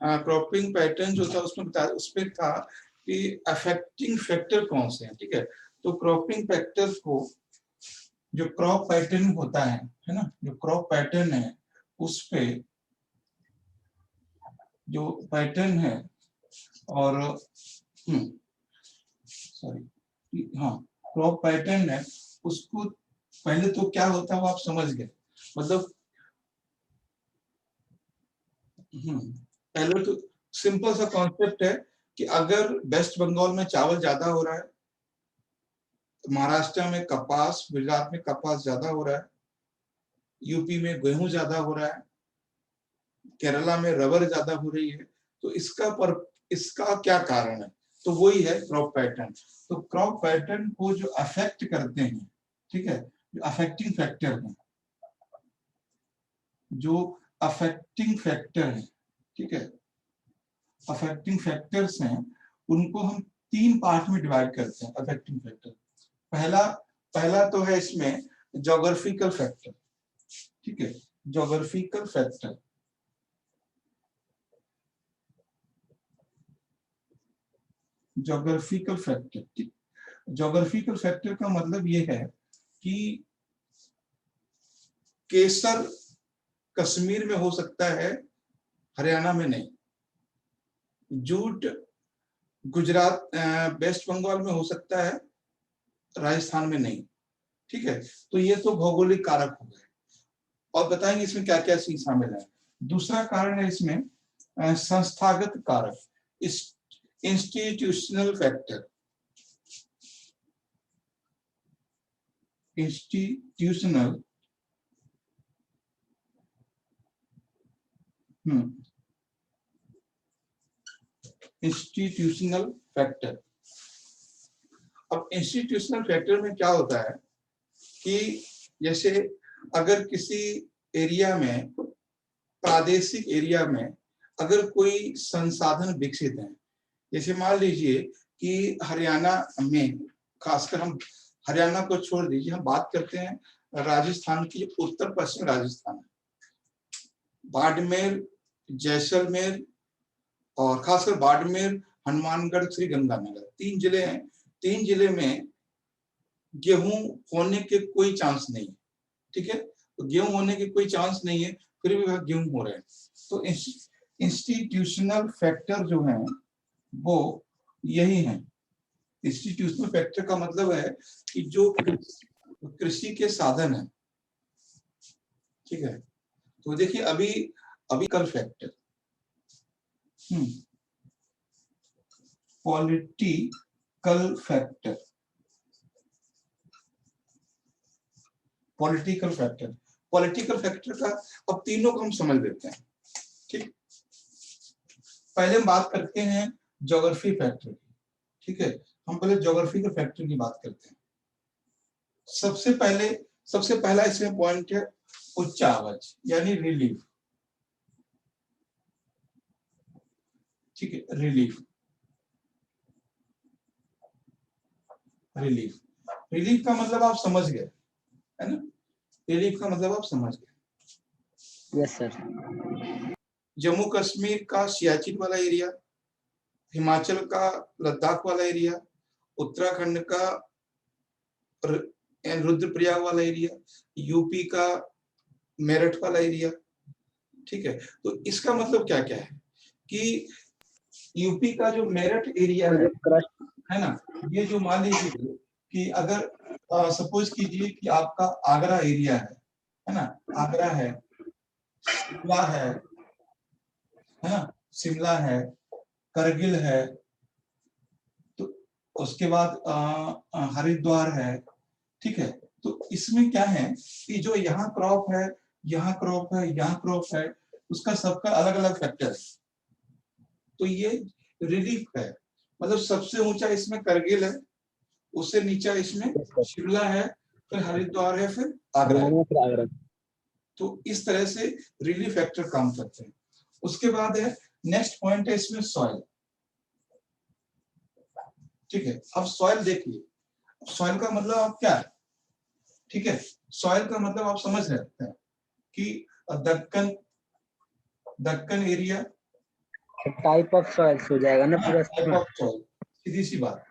Cropping pattern जो था उसमें बता उस पर था कि अफेक्टिंग फैक्टर कौन से हैं, ठीक है। तो क्रॉपिंग फैक्टर्स को, जो क्रॉप पैटर्न होता है ना, जो क्रॉप पैटर्न है उस पे जो पैटर्न है और सॉरी हाँ क्रॉप पैटर्न है उसको पहले तो क्या होता है वो आप समझ गए। मतलब पहले तो सिंपल सा कॉन्सेप्ट है कि अगर वेस्ट बंगाल में चावल ज्यादा हो रहा है, महाराष्ट्र में कपास, गुजरात में कपास ज्यादा हो रहा है, यूपी में गेहूं ज्यादा हो रहा है, केरला में रबर ज्यादा हो रही है, तो इसका क्या कारण है? तो वही है क्रॉप पैटर्न। तो क्रॉप पैटर्न को जो अफेक्ट करते हैं, ठीक है, जो अफेक्टिंग फैक्टर है, जो अफेक्टिंग फैक्टर है, ठीक है, अफेक्टिंग फैक्टर्स हैं, उनको हम 3 पार्ट में डिवाइड करते हैं अफेक्टिंग फैक्टर। पहला पहला तो है इसमें ज्योग्राफिकल फैक्टर, ठीक है, ज्योग्राफिकल फैक्टर। ज्योग्राफिकल फैक्टर, ठीक, ज्योग्राफिकल फैक्टर का मतलब ये है कि केसर कश्मीर में हो सकता है, हरियाणा में नहीं। जूट गुजरात वेस्ट बंगाल में हो सकता है, राजस्थान में नहीं, ठीक है। तो ये तो भौगोलिक कारक हो गए, और बताएंगे इसमें क्या क्या चीज शामिल है। दूसरा कारण है इसमें संस्थागत कारक, institutional factor, institutional institutional factor. अब इंस्टीट्यूशनल फैक्टर में क्या होता है कि जैसे अगर किसी एरिया में, प्रादेशिक एरिया में अगर कोई संसाधन विकसित है, जैसे मान लीजिए कि हरियाणा में, खासकर हम हरियाणा को छोड़ दीजिए, हम बात करते हैं राजस्थान की, उत्तर पश्चिम राजस्थान, बाड़मेर, जैसलमेर, और खासकर बाड़मेर, हनुमानगढ़, श्री गंगानगर, 3 जिले हैं। 3 जिले में गेहूं होने के कोई चांस नहीं है, ठीक है, तो गेहूं होने के कोई चांस नहीं है, फिर भी वह गेहूं हो रहे हैं। तो इंस्टीट्यूशनल फैक्टर जो है वो यही है। इंस्टीट्यूशनल फैक्टर का मतलब है कि जो कृषि के साधन है, ठीक है। तो देखिए अभी अभी कल factor, political factor, political factor, political factor का अब तीनों को हम समझ लेते हैं, ठीक। पहले हम बात करते हैं ज्योग्राफी फैक्टर की, ठीक है। हम पहले ज्योग्राफिकल फैक्टर की बात करते हैं। सबसे पहला इसमें पॉइंट है उच्च आवाज, यानी रिलीफ, ठीक है, रिलीफ, रिलीफ, रिलीफ का मतलब आप समझ गए, है ना, रिलीफ का मतलब आप समझ गए। Yes sir. जम्मू कश्मीर का सियाचिन वाला एरिया, हिमाचल का लद्दाख वाला एरिया, उत्तराखंड का रुद्रप्रयाग वाला एरिया, यूपी का मेरठ वाला एरिया, ठीक है। तो इसका मतलब क्या क्या है कि यूपी का जो मेरठ एरिया है ना, ये जो मान लीजिए कि अगर सपोज कीजिए कि आपका आगरा एरिया है ना, आगरा है, शिमला है ना, शिमला है, करगिल है, तो उसके बाद हरिद्वार है, ठीक है। तो इसमें क्या है कि जो यहाँ क्रॉप है, यहाँ क्रॉप है, यहाँ क्रॉप है, उसका सबका अलग अलग फैक्टर है। तो ये रिलीफ है, मतलब सबसे ऊंचा इसमें करगिल है, उससे नीचा इसमें शिमला है, फिर हरिद्वार है, फिर आगरा है। तो इस तरह से रिलीफ फैक्टर काम करते हैं। उसके बाद है नेक्स्ट पॉइंट है इसमें सॉइल, ठीक है। अब सॉइल देखिए, सॉइल का मतलब आप क्या है, ठीक है, सॉइल का मतलब आप समझ रहे हैं कि Deccan area, type of soils हो जाएगा ना पूरा टाइप ऑफ सॉइल, सीधी सी बात।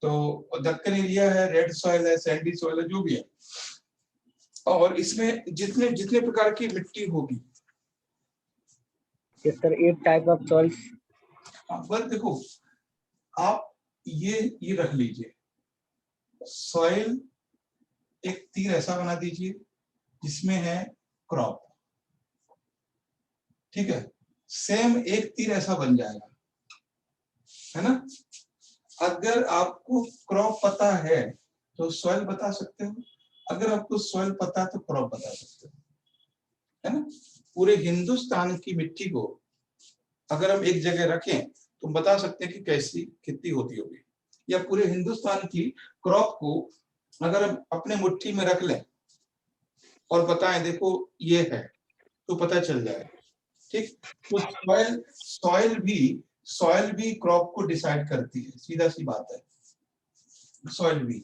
तो दक्कन एरिया है, रेड सॉइल है, सैंडी सॉइल है, जो भी है, और इसमें जितने जितने प्रकार की मिट्टी होगी। Yes sir, 8 type of soils. बस देखो, आप ये रख लीजिए, सॉइल एक तीर ऐसा बना दीजिए जिसमें है क्रॉप, ठीक है, सेम एक तीर ऐसा बन जाएगा, है ना। अगर आपको क्रॉप पता है तो सॉइल बता सकते हो, अगर आपको सॉइल पता है तो क्रॉप बता सकते हो, है ना। पूरे हिंदुस्तान की मिट्टी को अगर हम एक जगह रखें तो बता सकते हैं कि कैसी खेती होती होगी, या पूरे हिंदुस्तान की क्रॉप को अगर हम अपने मुट्ठी में रख लें और बताएं देखो ये है, तो पता चल जाए, ठीक। तो सॉइल भी क्रॉप को डिसाइड करती है, सीधा सी बात है, सॉइल भी।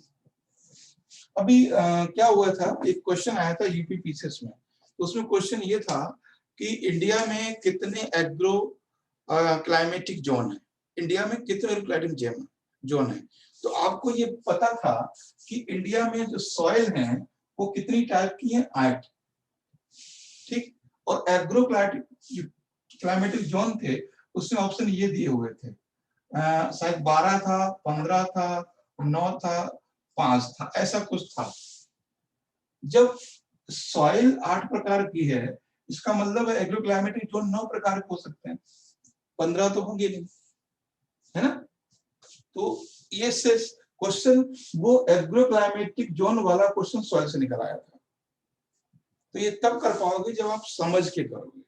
अभी क्या हुआ था, एक क्वेश्चन आया था यूपी पीसीएस में, तो उसमें क्वेश्चन ये था कि इंडिया में कितने एग्रो क्लाइमेटिक जोन है, इंडिया में कितने क्लाइमेटिक जोन है। तो आपको ये पता था कि इंडिया में जो सॉइल है वो कितनी टाइप की है, 8, ठीक। और एग्रो क्लाइमेटिक जोन थे, उसमें ऑप्शन ये दिए हुए थे, शायद 12 था, 15 था, 9 था, 5 था, ऐसा कुछ था। जब सॉइल 8 प्रकार की है, इसका मतलब है एग्रो क्लाइमेटिक जोन 9 प्रकार के हो सकते हैं, 15 तो होंगे नहीं, है ना। तो ये से क्वेश्चन, वो एग्रो क्लाइमेटिक जोन वाला क्वेश्चन सॉइल से निकल आया था। तो ये तब कर पाओगे जब आप समझ के करोगे।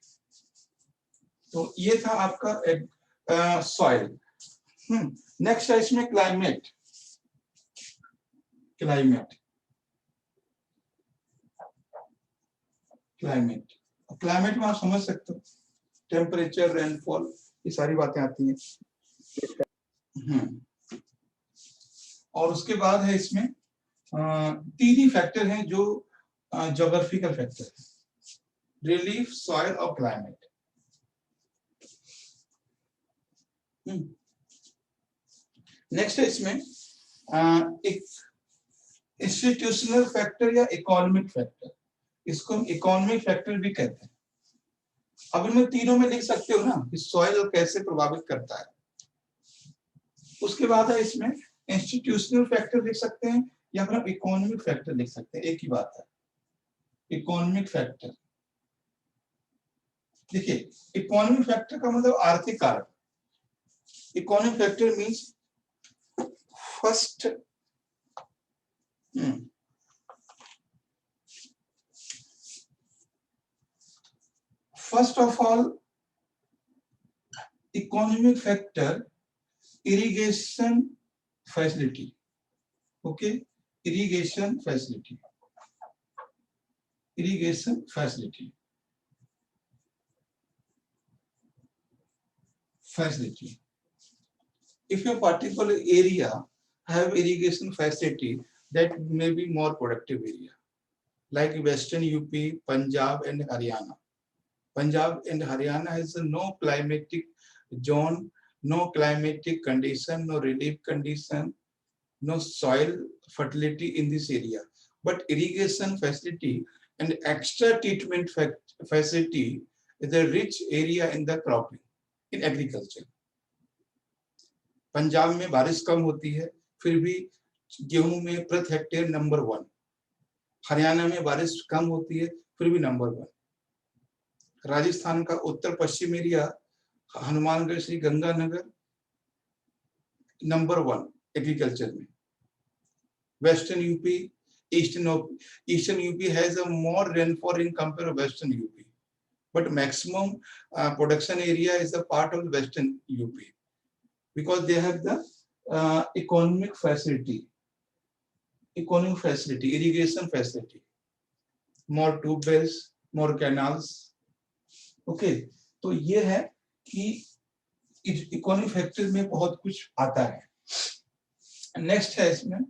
तो ये था आपका सॉइल। नेक्स्ट है इसमें क्लाइमेट। क्लाइमेट क्लाइमेट क्लाइमेट में आप समझ सकते हो, टेम्परेचर, रेनफॉल, ये सारी बातें आती हैं। और उसके बाद है इसमें 3 ही फैक्टर हैं जो ज्योग्राफिकल फैक्टर है, रिलीफ, सॉइल और क्लाइमेट। नेक्स्ट है इसमें एक इंस्टीट्यूशनल फैक्टर या इकोनॉमिक फैक्टर, इसको हम इकोनॉमिक फैक्टर भी कहते हैं। अब इनमें तीनों में लिख सकते हो ना कि सॉइल कैसे प्रभावित करता है। उसके बाद है इसमें इंस्टीट्यूशनल फैक्टर लिख सकते हैं या फिर इकोनॉमिक फैक्टर लिख सकते हैं, एक ही बात है, इकोनॉमिक फैक्टर। देखिए, इकोनॉमिक फैक्टर का मतलब आर्थिक कारक। Economic factor means first first of all economic factor irrigation facility, okay, irrigation facility, irrigation facility, if a particular area have irrigation facility, that may be more productive area, like western UP, Punjab and Haryana. Punjab and Haryana has no climatic zone, no climatic condition, no relief condition, no soil fertility in this area, but irrigation facility and extra treatment facility is a rich area in the cropping, in agriculture. Punjab में बारिश कम होती है, फिर भी गेहूं में प्रति hectare number 1। Haryana में बारिश कम होती है, फिर भी नंबर 1। राजस्थान का उत्तर पश्चिम area, Hanumangarh, Sri Ganganagar, number 1 agriculture में। Western UP, Eastern UP has a more rainfall in comparison to Western UP, but maximum production area is a part of Western UP because they have the economic facility, irrigation facility, more tube wells, more canals. Okay, तो ये है कि economic factor में बहुत कुछ आता है। Next है इसमें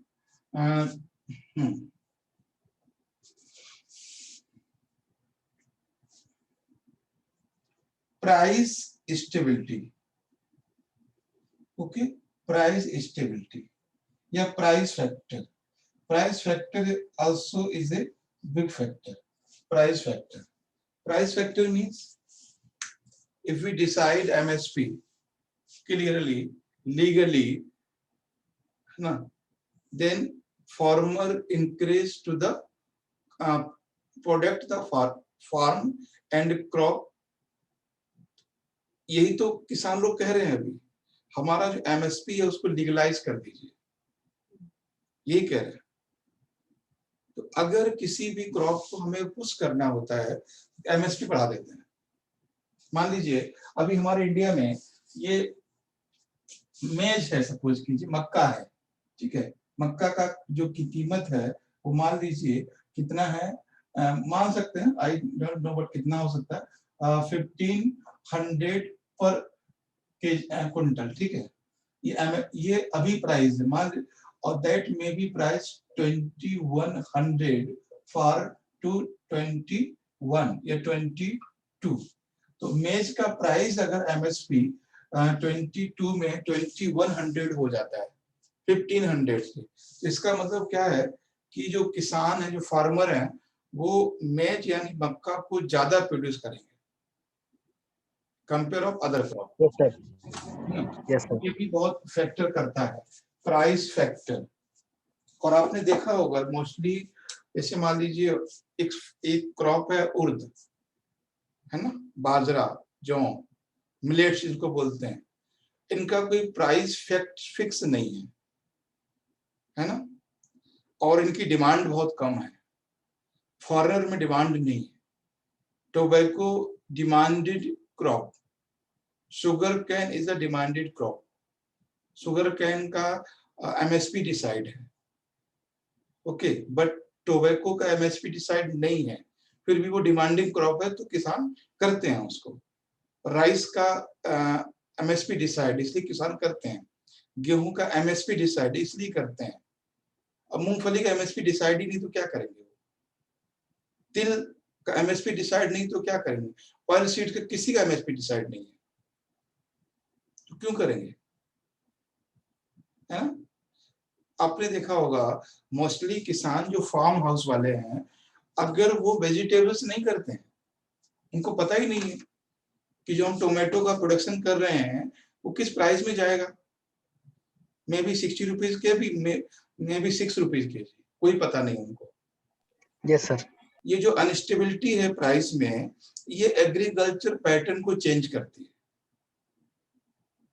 price stability. Okay, price stability या price factor. Price factor also is a big factor. Price factor. Price factor means if we decide MSP clearly, legally, na, then farmer increase to the product the farm and crop. यही तो किसान लोग कह रहे हैं अभी, हमारा जो MSP है उसको लीगलाइज कर दीजिए, यही कह रहे हैं. तो अगर किसी भी क्रॉप को हमें पुश करना होता है MSP बढ़ा देते हैं. मान लीजिए अभी हमारे इंडिया में ये मेज है, सपोज कीजिए मक्का है, ठीक है, मक्का का जो की कीमत है वो मान लीजिए कितना है, मान सकते हैं, आई डोंट नो बट कितना हो सकता है, 1500 पर क्विंटल, ठीक है. ये अभी प्राइस है मान, और that may be price 2100 for 221 या 22. तो मेज का प्राइस अगर MSP 22 में 2100 हो जाता है 1500 से, तो इसका मतलब क्या है कि जो किसान है, जो फार्मर है, वो मेज यानी मक्का को ज्यादा प्रोड्यूस करेंगे compare of other crop. Yes sir. Yes sir. ये भी बहुत फैक्टर करता है, प्राइस फैक्टर. और आपने देखा होगा मोस्टली, जैसे मान लीजिए एक क्रॉप है उर्द, है ना, बाजरा, जौ, मिलेट्स जिसको बोलते हैं, इनका कोई प्राइस फिक्स नहीं है ना, और इनकी डिमांड बहुत कम है. फॉरेनर में डिमांड नहीं है. Tobacco demanded crop, sugar cane is a demanded crop. Sugar cane का MSP डिसाइड है, ओके, बट टोबैको का MSP डिसाइड नहीं है, फिर भी वो डिमांडिंग क्रॉप है तो किसान करते हैं उसको. राइस का MSP डिसाइड इसलिए किसान करते हैं. गेहूं का MSP डिसाइड इसलिए करते हैं. अब मूंगफली का MSP डिसाइड ही नहीं तो क्या करेंगे. तिल का MSP डिसाइड नहीं तो क्या करेंगे. ऑयल सीड का किसी का MSP डिसाइड नहीं है, तो क्यों करेंगे, है ना. आपने देखा होगा मोस्टली किसान जो फार्म हाउस वाले हैं, अगर वो वेजिटेबल्स नहीं करते हैं, उनको पता ही नहीं है कि जो हम टोमेटो का प्रोडक्शन कर रहे हैं वो किस प्राइस में जाएगा. मे बी 60 रुपीज के भी, मे बी 6 रुपीज के, कोई पता नहीं उनको. Yes sir. ये जो अनस्टेबिलिटी है प्राइस में, ये एग्रीकल्चर पैटर्न को चेंज करती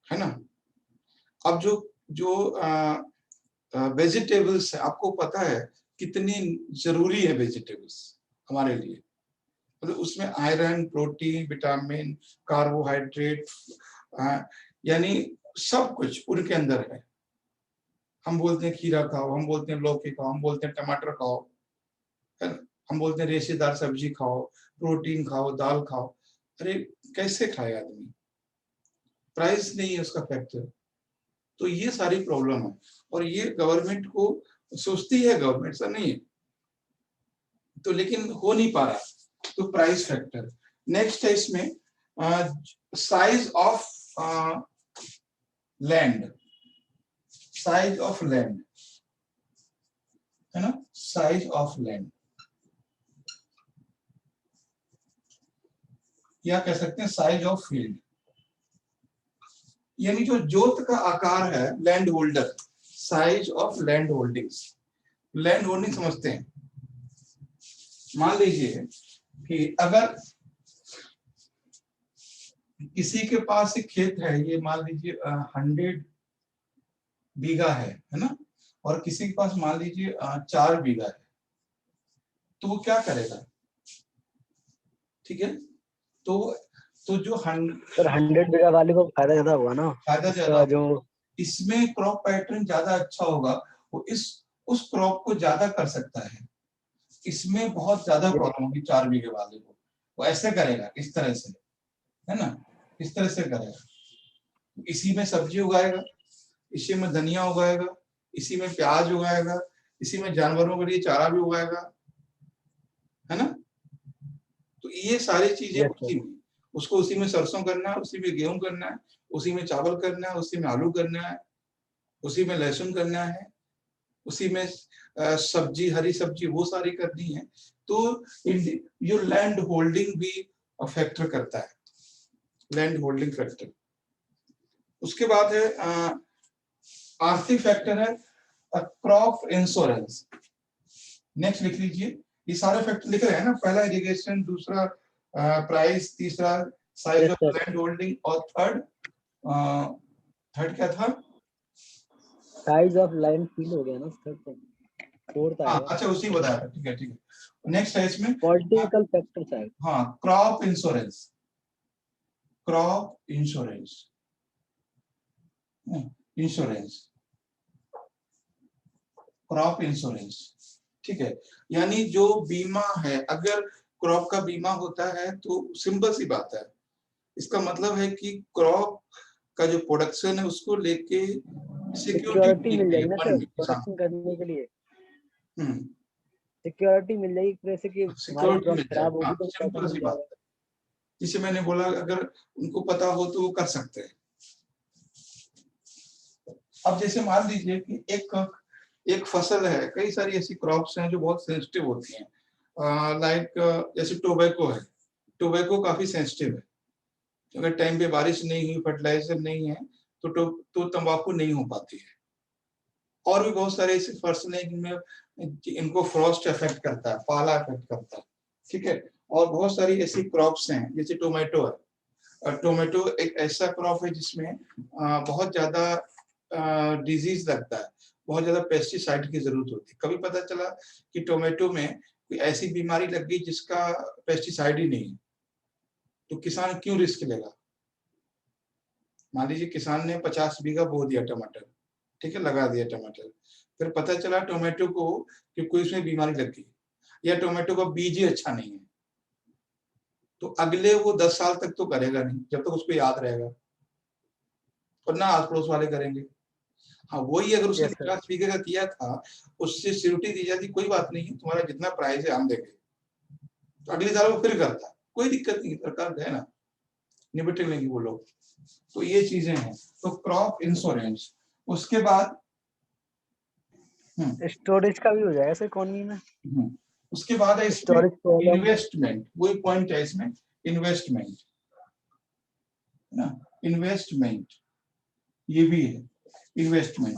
है ना. अब जो वेजिटेबल्स है, आपको पता है कितनी जरूरी है वेजिटेबल्स हमारे लिए. मतलब उसमें आयरन, प्रोटीन, विटामिन, कार्बोहाइड्रेट, यानी सब कुछ उनके अंदर है. हम बोलते हैं खीरा खाओ, हम बोलते हैं लौकी खाओ, हम बोलते हैं टमाटर खाओ, है ना, हम बोलते हैं रेशेदार सब्जी खाओ, प्रोटीन खाओ, दाल खाओ. अरे कैसे खाए आदमी, प्राइस नहीं है उसका फैक्टर. तो ये सारी प्रॉब्लम है, और ये गवर्नमेंट को सोचती है, गवर्नमेंट सा नहीं है तो, लेकिन हो नहीं पा रहा. तो प्राइस फैक्टर. नेक्स्ट है इसमें size of land. Size of land, है ना, साइज ऑफ लैंड, या कह सकते हैं साइज ऑफ फील्ड. यानी जो जोत का आकार है, land holder, size of land holdings. Land holding समझते हैं. मान लीजिए कि अगर किसी के पास एक खेत है, ये मान लीजिए 100 बीघा है ना, और किसी के पास मान लीजिए 4 बीघा है, तो वो क्या करेगा, ठीक है. तो जो 100 बीघा वाले को फायदा ज्यादा होगा ना, फायदा ज्यादा जो इसमें क्रॉप पैटर्न ज्यादा अच्छा होगा, वो उस क्रॉप को ज्यादा कर सकता है. इसमें बहुत ज्यादा प्रॉब्लम होगी 4 बीघे वाले को. वो ऐसे करेगा, इस तरह से, है ना, इस तरह से करेगा. इसी में सब्जी उगाएगा, इसी में धनिया उगाएगा, इसी में प्याज उगाएगा, इसी में जानवरों के लिए चारा भी उगाएगा, है ना. तो ये सारी चीजें उसको उसी में सरसों करना है, उसी में गेहूं करना है, उसी में चावल करना है, उसी में आलू करना है, उसी में लहसुन करना है, उसी में सब्जी, हरी सब्जी वो सारी करनी है। तो जो लैंड होल्डिंग भी फैक्टर करता है, लैंड होल्डिंग फैक्टर। उसके बाद है आर्थिक फैक्टर है क्रॉप इंश्योरेंस। नेक्स्ट लिख लीजिए, ये सारे फैक्टर लिख रहे हैं ना, पहला इरिगेशन, दूसरा प्राइस, तीसरा साइज ऑफ लैंड होल्डिंग, और थर्ड क्या था? साइज ऑफ लैंड फील हो गया ना थर्ड, फोर्थ हाँ आएगा। अच्छा, उसी बताया था, ठीक है ठीक है। नेक्स्ट है इसमें पॉलिटिकल फैक्टर्स आएगा। हाँ, crop insurance, crop insurance, insurance, crop insurance, ठीक है। यानी जो बीमा है, अगर क्रॉप का बीमा होता है तो सिंपल सी बात है, इसका मतलब है कि क्रॉप का जो प्रोडक्शन है उसको लेके सिक्योरिटी मिल जाएगी ना सर, सिक्योरिटी प्रोडक्शन करने के लिए हम्म, सिक्योरिटी मिल जाएगी, जैसे कि हमारी सिक्योरिटी क्रॉप मिल खराब जाएगी। होगी हाँ, तो पैसा सिंपल मिल सी बात जाएगा। है, जिसे मैंने बोला अगर उनको पता हो तो वो कर सकते हैं। अब जैसे मान लीजिए कि एक फसल है, कई सारी ऐसी क्रॉप्स हैं जो बहुत सेंसिटिव होती हैं, लाइक जैसे टोबैको है, टोबैको काफी सेंसिटिव है। अगर टाइम पे बारिश नहीं हुई, फर्टिलाइजर नहीं है, तो तंबाकू नहीं हो पाती है। और भी बहुत सारे ऐसे फसल हैं जिनमें इनको फ्रॉस्ट इफेक्ट करता है, पाला इफेक्ट करता है, ठीक है। और बहुत सारी ऐसी क्रॉप्स हैं, जैसे टोमेटो है, टोमेटो एक ऐसा क्रॉप है जिसमें बहुत ज्यादा डिजीज लगता है, बहुत ज्यादा पेस्टिसाइड की जरूरत होती है। कभी पता चला कि टोमेटो में कोई ऐसी बीमारी लग गई जिसका पेस्टिसाइड ही नहीं है, तो किसान क्यों रिस्क लेगा? मान लीजिए किसान ने 50 बीघा बो दिया टमाटर, ठीक है, लगा दिया टमाटर, फिर पता चला टोमेटो को कि कोई उसमें बीमारी लग गई, या टोमेटो का बीज ही अच्छा नहीं है, तो अगले वो 10 साल तक तो करेगा नहीं, जब तक उसको याद रहेगा, और ना आस पड़ोस वाले करेंगे। हाँ, वही अगर उसने यस सर। 50 बीघे का किया था, उससे सिक्योरिटी दी जाती, कोई बात नहीं है, तुम्हारा जितना प्राइस है हम देंगे, तो अगले साल वो फिर करता, कोई दिक्कत नहीं, सरकार है ना, निपट लेंगे वो लोग। तो ये चीजें हैं, तो क्रॉप इंश्योरेंस। उसके बाद स्टोरेज का भी हो जाएगा सर इकोनॉमी में। उसके बाद है इसमें स्टोरेज प्रॉब्लम। इन्वेस्टमेंट, वही पॉइंट है इसमें, इन्वेस्टमेंट, है ना, इन्वेस्टमेंट, ये भी है इन्वेस्टमेंट।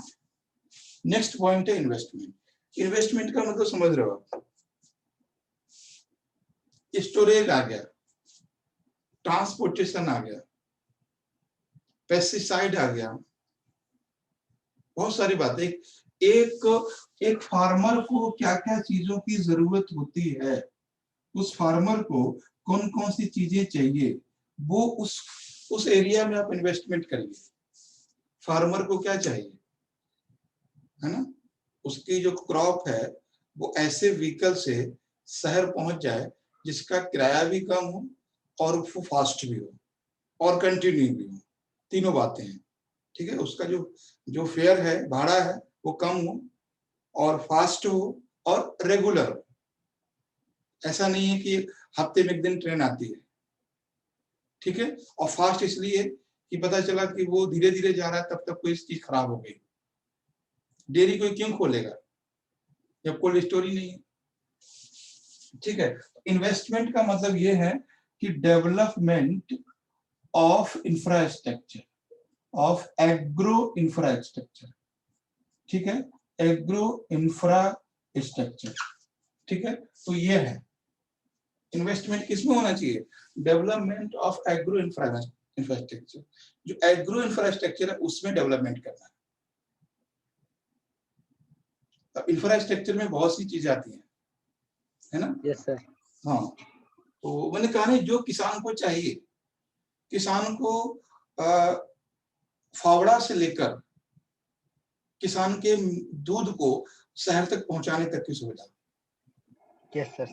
नेक्स्ट पॉइंट है इन्वेस्टमेंट। इन्वेस्टमेंट का मतलब समझ रहे हो आप? स्टोरेज आ गया, ट्रांसपोर्टेशन आ गया, पेस्टिसाइड आ गया, बहुत सारी बातें। एक फार्मर को क्या क्या चीजों की जरूरत होती है, उस फार्मर को कौन कौन सी चीजें चाहिए, वो उस एरिया में आप इन्वेस्टमेंट करिए। फार्मर को क्या चाहिए, है ना, उसकी जो क्रॉप है वो ऐसे व्हीकल से शहर पहुंच जाए जिसका किराया भी कम हो और वो फास्ट भी हो और कंटिन्यू भी हो, तीनों बातें हैं, ठीक है। उसका जो जो फेयर है, भाड़ा है, वो कम हो और फास्ट हो और रेगुलर हो। ऐसा नहीं है कि हफ्ते में एक दिन ट्रेन आती है, ठीक है। और फास्ट इसलिए कि पता चला कि वो धीरे धीरे जा रहा है, तब तक कोई चीज खराब हो गई। डेयरी कोई क्यों खोलेगा जब कोल्ड स्टोर ही नहीं है, ठीक है। इन्वेस्टमेंट का मतलब ये है कि development of infrastructure, of agro infrastructure, ठीक है, एग्रो इंफ्रास्ट्रक्चर, ठीक है। तो ये है इन्वेस्टमेंट किसमें होना चाहिए, डेवलपमेंट ऑफ एग्रो इंफ्रास्ट्रक्चर। जो एग्रो इंफ्रास्ट्रक्चर है उसमें डेवलपमेंट करना है। इंफ्रास्ट्रक्चर में बहुत सी चीजें आती हैं, है ना। Yes sir. हाँ, तो मैंने कहा नहीं, जो किसान को चाहिए, किसान को फावड़ा से लेकर किसान के दूध को शहर तक पहुंचाने तक की सुविधा, यस सर।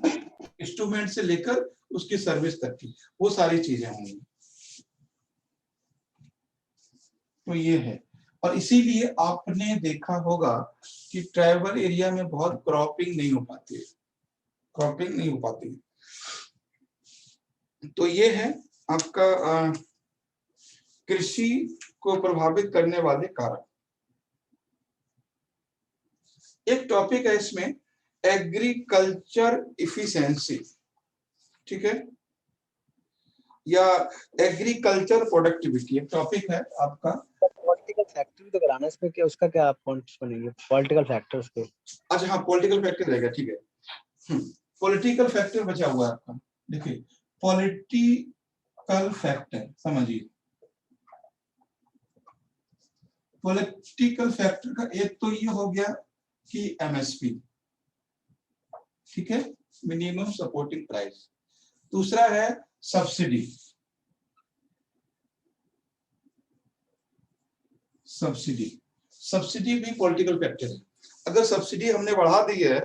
इंस्ट्रूमेंट से लेकर उसकी सर्विस तक की, वो सारी चीजें होंगी। तो ये है, और इसीलिए आपने देखा होगा कि ट्राइबल एरिया में बहुत क्रॉपिंग नहीं हो पाती है, क्रॉपिंग नहीं हो पाती है। तो ये है आपका कृषि को प्रभावित करने वाले कारक। एक टॉपिक है इसमें एग्रीकल्चर इफिशिएंसी, ठीक है, या एग्रीकल्चर प्रोडक्टिविटी, एक टॉपिक है आपका। पॉलिटिकल फैक्टर तो कराना इसमें, क्या उसका क्या पॉइंट्स बनेंगे पॉलिटिकल फैक्टर्स के? अच्छा हाँ, पॉलिटिकल फैक्टर रहेगा, ठीक है। पॉलिटिकल फैक्टर बचा हुआ है आपका। देखिए पॉलिटिकल फैक्टर समझिए, पॉलिटिकल फैक्टर का एक तो ये हो गया कि एमएसपी, ठीक है, मिनिमम सपोर्टिंग प्राइस। दूसरा है सब्सिडी, सब्सिडी सब्सिडी भी पॉलिटिकल फैक्टर है। अगर सब्सिडी हमने बढ़ा दी है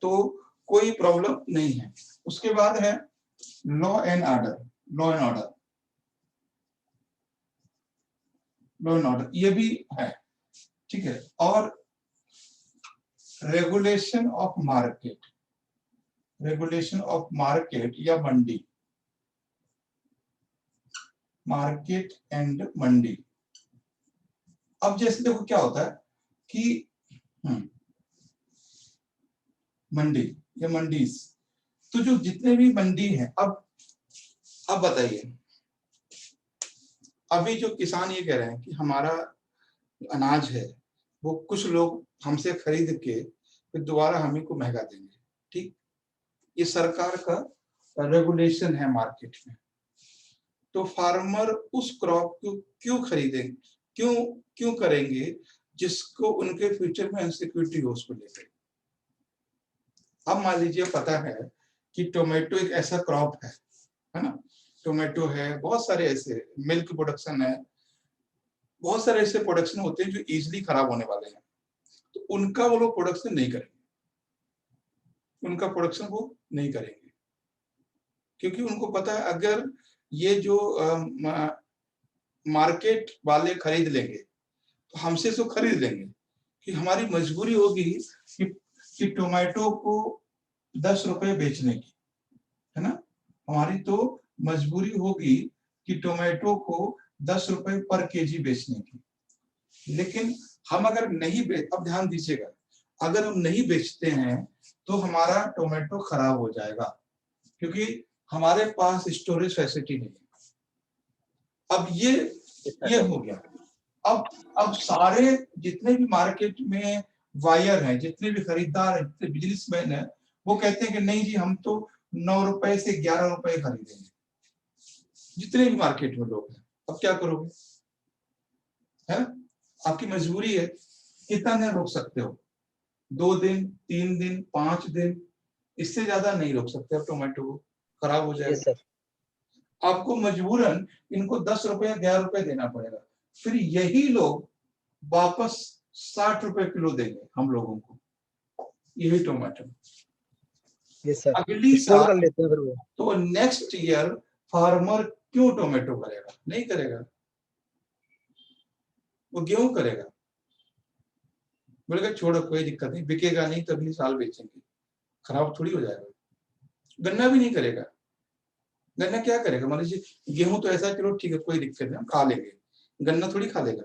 तो कोई प्रॉब्लम नहीं है। उसके बाद है law and order, law and order, law and order ये भी है, ठीक है। और regulation of market, regulation of market या मंडी, मार्केट एंड मंडी। अब जैसे देखो क्या होता है कि मंडी या मंडीज, तो जो जितने भी मंडी हैं, अब बताइए, अभी जो किसान ये कह रहे हैं कि हमारा अनाज है वो कुछ लोग हमसे खरीद के फिर दोबारा हमें को महंगा देंगे, ठीक। ये सरकार का रेगुलेशन है मार्केट में। तो फार्मर उस क्रॉप को क्यों खरीदेंगे, क्यों क्यों करेंगे जिसको उनके फ्यूचर में अनसिक्योरिटी हो उसको लेकर। अब मान लीजिए पता है कि टोमेटो एक ऐसा क्रॉप है ना, टोमेटो है, बहुत सारे ऐसे मिल्क प्रोडक्शन है, बहुत सारे ऐसे प्रोडक्शन होते हैं जो इजीली खराब होने वाले हैं, तो उनका वो लोग प्रोडक्शन नहीं करेंगे, उनका प्रोडक्शन वो नहीं करेंगे, क्योंकि उनको पता है अगर ये जो मार्केट वाले खरीद लेंगे तो हमसे तो खरीद लेंगे कि हमारी मजबूरी होगी कि टोमेटो को 10 रुपए बेचने की, है ना, हमारी तो मजबूरी होगी कि टोमेटो को 10 रुपए पर केजी बेचने की। लेकिन हम अगर नहीं अब ध्यान दीजिएगा, अगर हम नहीं बेचते हैं तो हमारा टोमेटो खराब हो जाएगा, क्योंकि हमारे पास स्टोरेज फैसिलिटी नहीं है। अब ये हो गया। अब सारे जितने भी मार्केट में वायर हैं, जितने भी खरीदार हैं, जितने बिजनेसमैन हैं, वो कहते हैं कि नहीं जी हम तो 9 रुपए से 11 रुपए खरीदेंगे, जितने भी मार्केट में लोग हैं। अब क्या करोगे, है आपकी मजबूरी है, कितना दिन रोक सकते हो, 2 दिन 3 दिन 5 दिन, इससे ज्यादा नहीं रोक सकते। अब टोमेटो को खराब हो जाएगा, आपको मजबूरन इनको 10 रुपए 11 रुपए देना पड़ेगा। फिर यही लोग वापस 60 रुपए किलो देंगे हम लोगों को, यही टोमेटो। अगली साल कर लेते हैं फिर वो। तो नेक्स्ट ईयर फार्मर क्यों टोमेटो करेगा, नहीं करेगा, वो गेहूं करेगा, बोलेगा छोड़ो कोई दिक्कत नहीं, बिकेगा नहीं तो अगली साल बेचेंगे, खराब थोड़ी हो जाएगा। गन्ना भी नहीं करेगा, गन्ना क्या करेगा, मान लीजिए गेहूं तो ऐसा किलो ठीक है कोई दिक्कत नहीं हम खा लेंगे, गन्ना थोड़ी खा लेगा,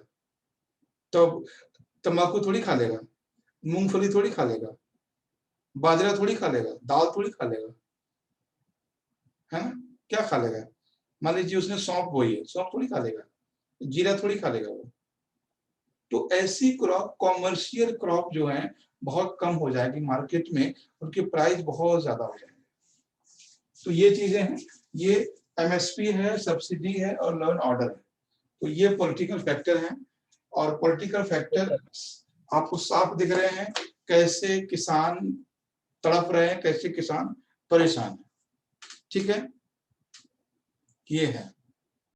तो तंबाकू थोड़ी खा लेगा, मूंगफली थोड़ी खा लेगा, बाजरा थोड़ी खा लेगा, दाल थोड़ी खा लेगा, है ना, क्या खा लेगा। मान लीजिए उसने सौंफ बोई है, सौंफ थोड़ी खा लेगा, जीरा थोड़ी खा लेगा वो। तो ऐसी क्रॉप, कॉमर्शियल क्रॉप जो है बहुत कम हो जाएगी मार्केट में, उनकी प्राइस बहुत ज्यादा हो जाएगी। तो ये चीजें हैं, ये एमएसपी है, सब्सिडी है और लॉ एंड ऑर्डर है। तो ये पॉलिटिकल फैक्टर हैं, और पॉलिटिकल फैक्टर आपको साफ दिख रहे हैं, कैसे किसान तड़प रहे हैं, कैसे किसान परेशान है, ठीक है, ये है।